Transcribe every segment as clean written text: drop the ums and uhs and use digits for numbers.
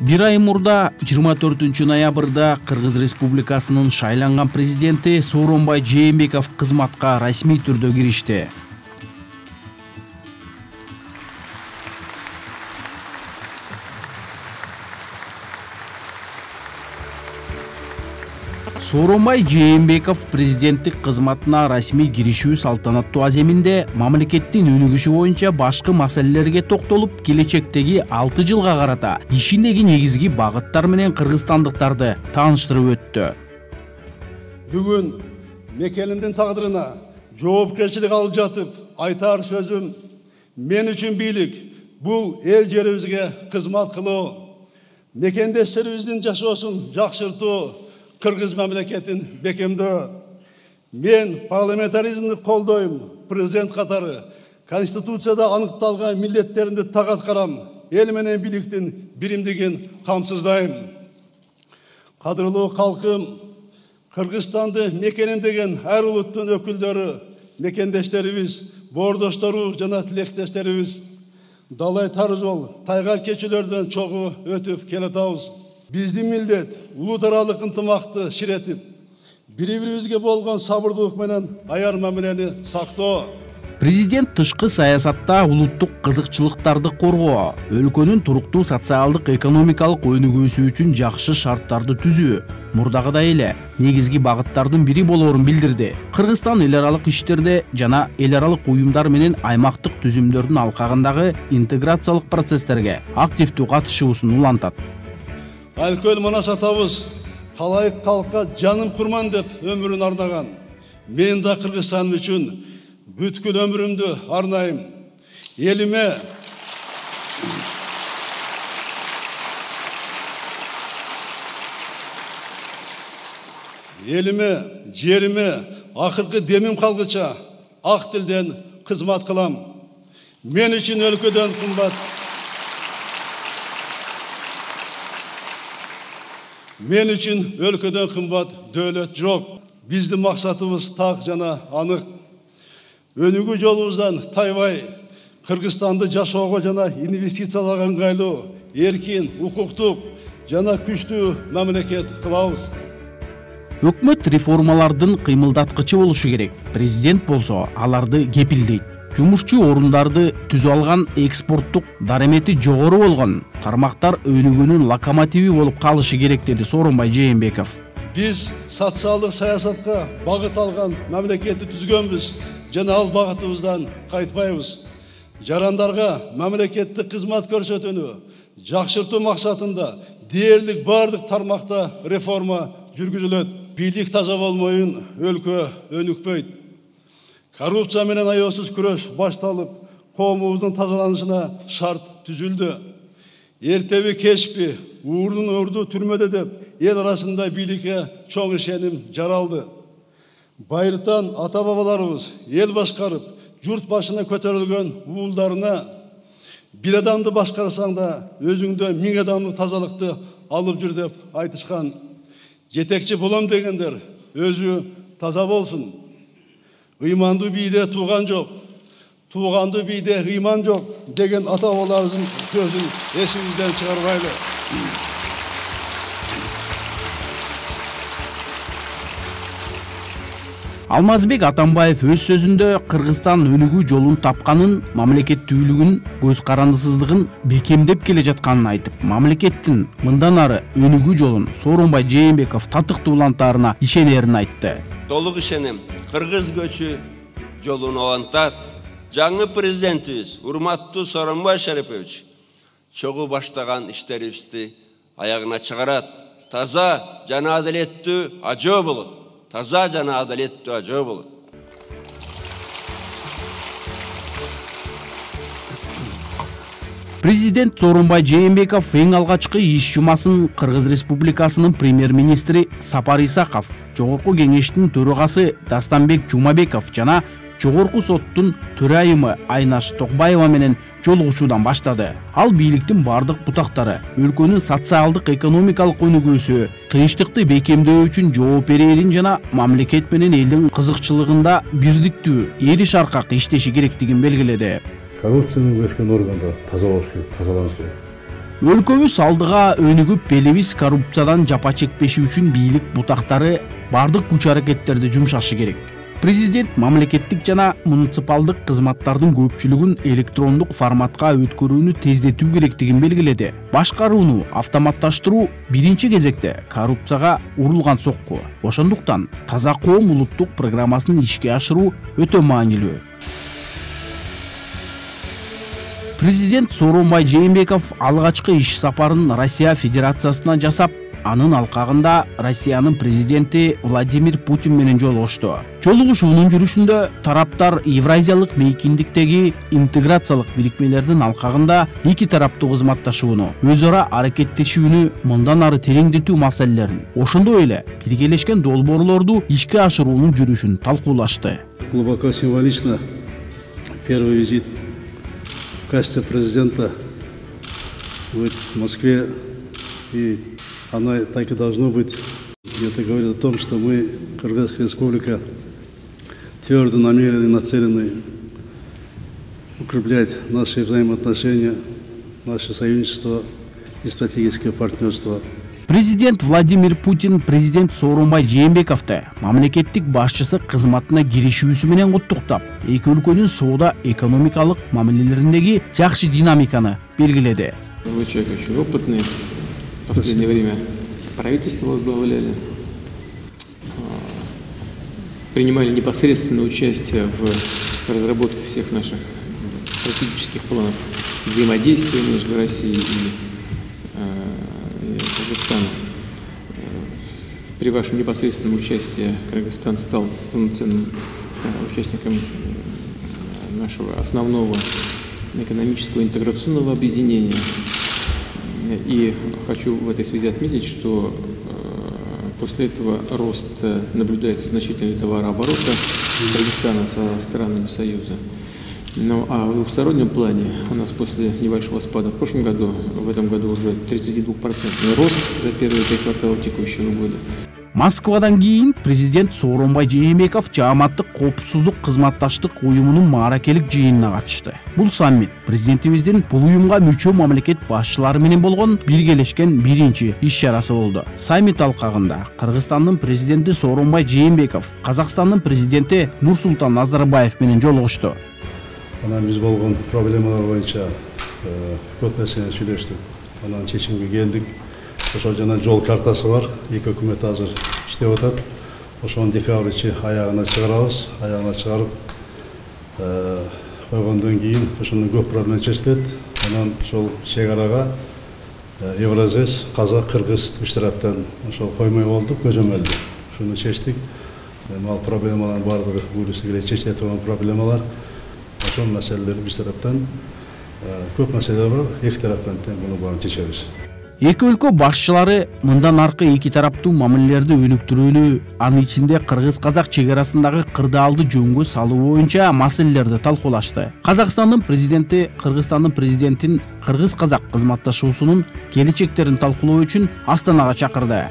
Бир ай мурда 24 ноябрда Кыргыз Республикасынын шайланган президенти Сооронбай Жээнбеков кызматка расмий түрдө киришти. Сооронбай Жээнбеков президенттик кызматына расмий киришүү салтанаттуу аземинде мамлекеттин өнүгүшү боюнча башкы маселелерге токтолуп, келечектеги 6 жылга карата ишиндеги негизги багыттар менен кыргызстандыктарды тааныштырып өттү. Бүгүн мекенимдин тагдырына жоопкерчилик алып жатып, айтар сөзүм, мен үчүн бийлик бул эл жерибизге кызмат кылуу, мекендештерибиздин жашоосун жакшыртуу, Кыргыз мамлекетин бекемдөө. Мен парламентаризмди колдойм, президент катары Конституцияда аныкталган милдеттеримди так аткарам, эл менен бийликтин биримдигин камсыздайм. Кадырлуу калкым, Кыргызстанды мекеним деген ар улуттун өкүлдөрү, мекендештерибиз, боордоштору жана тилектештерибиз далай тар жол, тайгак кечүүлөрдөн чогуу өтүп келатабыз. Биздин милдет улут аралык ынтымакты ширетип, бири-бирибизге болгон сабырдуулук менен аяр мамилени сактоо. Президент тышкы саясатта улуттук кызыкчылыктарды коргоо, өлкөнүн туруктуу социалдык экономикалык өнүгүүсү үчүн жакшы шарттарды түзүү мурдагыдай эле негизги багыттардын бири болоорун билдирди. Кыргызстан эл аралык иштерде жана эл аралык уюмдар менен аймактык түзүмдөрдүн алкагындагы интеграциялык процесстерге активдүү катышуусун улантат. Алкөл Манас атабыз калайык калкка жаным курман деп өмүрүн арнаган. Мен да Кыргызстан үчүн бүткүл өмүрүмдү арнайм. Элиме жериме акыркы демим калгыча ак тилден кызмат кылам. Мен үчүн өлкөдөн кымбат. Мен үчүн өлкөдөн кымбат дөөлөт жок. Биздин максатыбыз так жана анык. Өнүгүү жолубуздан тайбай, Кыргызстанды жашоого жана инвестицияларга ыңгайлуу, эркин, укуктук жана күчтүү мамлекет кылабыз. Өкмөт реформалардын кыймылдаткычы болушу керек. Президент болсо аларды кепилдейт. Жумушчу орундарды түзүп алган, экспорттук дарамети жогору болгон тармактар өнүгүүнүн локомотиви болуп калышы керек, деди Сооронбай Жээнбеков. Биз социалдык саясатка багыт алган мамлекетти түзгөнбүз жана ал багытыбыздан кайтпайбыз. Жарандарга мамлекеттик кызмат көрсөтүүнү жакшыртуу максатында дээрлик бардык тармакта реформа жүргүзүлөт. Бийлик таза болмойун өлкө өнүкпөйт. Коррупция менен аеосуз күрөш башталып, коомубуздун тазаланышына шарт түзүлдү. Эртеби кечпи, уурдун өрдү түрмөдө деп, эл арасында бийликке чоң ишеним жаралды. Байыртан ата-бабаларыбыз эл башкарып, журт башына көтөрүлгөн уулдарына бир адамды башкарсаң да өзүңдө 1000 адамдык тазалыкты алып жүр деп айтышкан. Жетекчи болом дегендер өзү таза болсун. Ыйманды бийде тууган жок, тууганды бийде ыйман жок деген ата-бабаларыбыздын сөзүн эсибизден чыгарбайлы. Алмазбек Атамбаев өз сөзүндө Кыргызстан өнүгүү жолун тапканын, мамлекеттүүлүгүн, көз карандысыздыгын бекемдеп келе жатканын айтып, мамлекеттин мындан ары өнүгүү жолун Сооронбай Жээнбеков татыктуу улантаарына ишенерин айтты. Толук ишенем, Кыргыз көчү жолун улантат. Жаңы президентибиз урматтуу Сооронбай Шарипович чогуу баштаган иштерибизди аягына чыгарат. Таза жана адалеттүү ажоо болот. Таза жана адалеттүү ажоо болот. Президент Сооронбай Жээнбеков эң алгачкы иш жумасын Кыргыз Республикасынын премьер-министри Сапар Исаков, Жогорку кеңештин төрагасы Дастанбек Жумабеков жана Жогорку соттун төрайымы Айнаш Токбаева менен жолугушуудан баштады. Ал бийликтин бардык бутактары өлкөнүн социалдык экономикалык өнүгүүсү, тынчтыкты бекемдөө үчүн жооп берерин жана мамлекет менен элдин кызыкчылыгында бирдиктүү, эри шаркак иштеши керектигин белгиледи. Коррупцияның өшкен органдар таза болуш керек, тазаланыш керек. Өлкөбүз алдыга өнүгүп, элибиз коррупциядан жапа чекпеши үчүн бийлик бутактары бардык күч аракеттерди жумшашы керек. Президент мамлекеттик жана муниципалдык кызматтардын көпчүлүгүн электрондук форматка өткөрүүнү тездетүү керектигин белгиледи. Башкарууну автоматташтыруу биринчи кезекте коррупцияга урулган сокку. Ошондуктан таза коом улуттук программасын ишке ашыруу өтө маанилүү. Президент Сооронбай Жээнбеков алгачкы иш сапарын Россия Федерациясына жасап, анын алкагында Россиянын президенти Владимир Путин менен жолугушту. Жолугушуунун жүрүшүндө тараптар Евразиялык мейкиндиктеги интеграциялык биримдердин алкагында эки тараптуу кызматташууну, өз ара аракеттешүүнү мындан ары тереңдетүү маселелерин, ошондой эле биргелешкен долбоорлорду ишке ашыруунун жүрүшүн талкуулашты. Глубоко символично первый визит в качестве президента будет в Москве, и оно так и должно быть. Это говорит о том, что мы, Кыргызская республика, твердо намерены и нацелены укреплять наши взаимоотношения, наше союзничество и стратегическое партнерство. Президент Владимир Путин президент Сооронбай Жээнбековду мамлекеттик башчысы кызматына киришүүсү менен куттуктап, эки өлкөнүн соода экономикалык мамилелериндеги жакшы динамиканы белгиледи. Вы человек очень опытный. В последнее время правительство возглавляли, принимали непосредственное участие в разработке всех наших стратегических планов взаимодействия между Россией и Кыргызстаном. При вашем непосредственном участии Кыргызстан стал полноценным участником нашего основного экономического интеграционного объединения. И хочу в этой связи отметить, что после этого рост наблюдается значительный товарооборота Кыргызстана со странами Союза. Ну а в двухстороннем плане у нас после небольшого спада в прошлом году, в этом году уже 32% рост за первые 3 квартала текущего года. Москвадан кийин президент Сооронбай Жээнбеков Жааматтык коопсуздук кызматташтык уюмунун мааракелик жыйынына катышты. Бул саммит президентибиздин бул уюмга мүчө мамлекет башчылары менен болгон биргелешкен биринчи иш-чарасы болду. Саммит алкагында Кыргызстандын президенти Сооронбай Жээнбеков Казакстандын президенти Нурсултан Назарбаев менен жолугушту. Анан биз болгон проблемалар боюнча көп нерсени сүйлөштүк. Анан чечимге келдик. Ошол жана жол картасы бар. Эки өкмөт азыр иштеп атат. Ошону декабрь ичи аягына чыгарабыз. Аягына чыгарып койгондон кийин ошондон көп проблема чечилет. Анан ошол чек арага Евразес, Казак, Кыргыз үч тараптан ошол коймой болдук, көзөмөлдү. Ошону чечтик. Ал проблемалардын баардыгы бурусу чечилет болгон проблемалар. Ошол маселелер биз тараптан көп маселелер бар. Эки тараптан буну баарын чечебиз. Эки өлкө башчылары мындан аркы эки тараптуу мамилелерди өнүктүрүүнү, анын ичинде кыргыз-казак чек арасындагы кырдаалды жөнгө салуу боюнча маселелерди талкуулашты. Казакстандын президенти Кыргызстандын президентин кыргыз-казак кызматташуусунун келечектерин талкуулоо үчүн Астанага чакырды.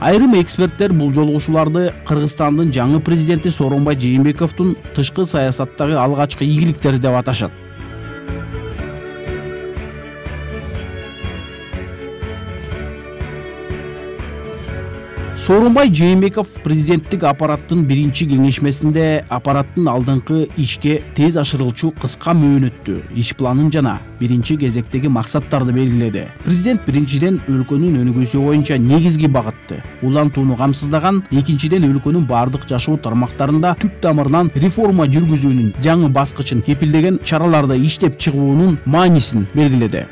Айрым эксперттер бул жолугушууларды Кыргызстандын жаңы президенти Сооронбай Жээнбековдун тышкы саясаттагы алгачкы ийгиликтери деп аташат. Сооронбай Жээнбеков президенттик аппараттын биринчи кеңешмесинде аппараттын алдыңкы ишке тез ашырылчу кыска мөөнөттүү иш планын жана биринчи кезектеги максаттарды белгиледи. Президент биринчиден өлкөнүн өнүгүүсү боюнча негизги багытты улантууну камсыздаган, экинчиден өлкөнүн бардык жашоо тармактарында түп тамырынан реформа жүргүзүүнүн жаңы баскычын кепилдеген чараларды иштеп чыгуунун маанисин белгиледи.